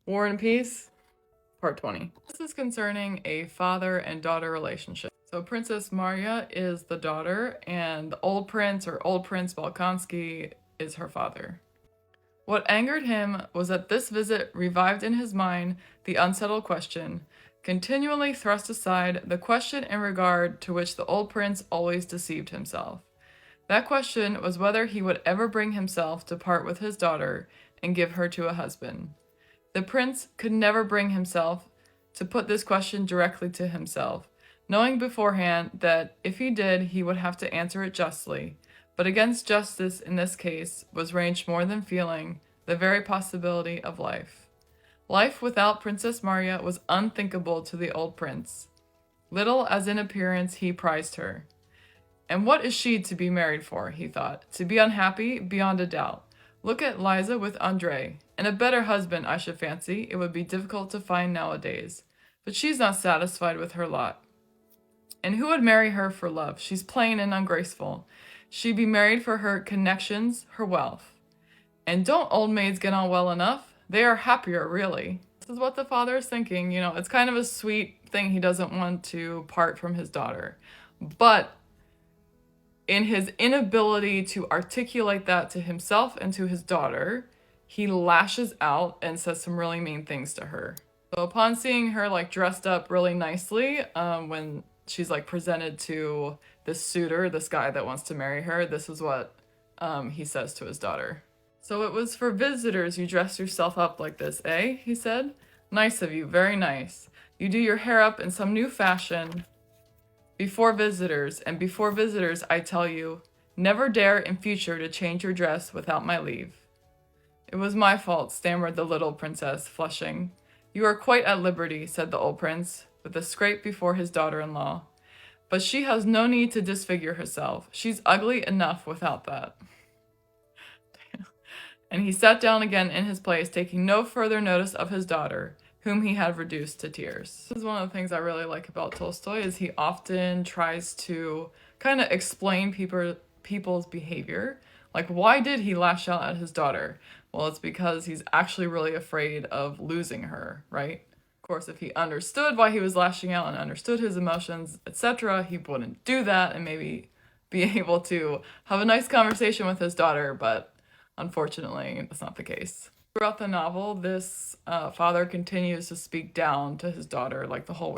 War and Peace, Part 20. This is concerning a father and daughter relationship. So Princess Marya is the daughter, and the old prince, or old Prince Bolkonsky, is her father. What angered him was that this visit revived in his mind the unsettled question, continually thrust aside the question in regard to which the old prince always deceived himself. That question was whether he would ever bring himself to part with his daughter and give her to a husband. The prince could never bring himself to put this question directly to himself, knowing beforehand that if he did, he would have to answer it justly. But against justice in this case was ranged more than feeling, the very possibility of life. Life without Princess Marya was unthinkable to the old prince. Little as in appearance he prized her. And what is she to be married for, he thought. To be unhappy, beyond a doubt. Look at Liza with Andrei. And a better husband, I should fancy, it would be difficult to find nowadays. But she's not satisfied with her lot. And who would marry her for love? She's plain and ungraceful. She'd be married for her connections, her wealth. And don't old maids get on well enough? They are happier, really. This is what the father is thinking. You know, it's kind of a sweet thing. He doesn't want to part from his daughter. But in his inability to articulate that to himself and to his daughter, he lashes out and says some really mean things to her. So upon seeing her like dressed up really nicely, when she's like presented to this suitor, this guy that wants to marry her, this is what he says to his daughter. So it was for visitors you dressed yourself up like this, eh? He said. Nice of you, very nice. You do your hair up in some new fashion before visitors, and before visitors I tell you, never dare in future to change your dress without my leave. It was my fault, stammered the little princess, flushing. You are quite at liberty, said the old prince, with a scrape before his daughter-in-law. But she has no need to disfigure herself. She's ugly enough without that. And he sat down again in his place, taking no further notice of his daughter, whom he had reduced to tears. This is one of the things I really like about Tolstoy, is he often tries to kind of explain people's behavior. Like, why did he lash out at his daughter? Well, it's because he's actually really afraid of losing her, right? Of course, if he understood why he was lashing out and understood his emotions, etc., he wouldn't do that and maybe be able to have a nice conversation with his daughter, but unfortunately, that's not the case. Throughout the novel, this father continues to speak down to his daughter like the whole way.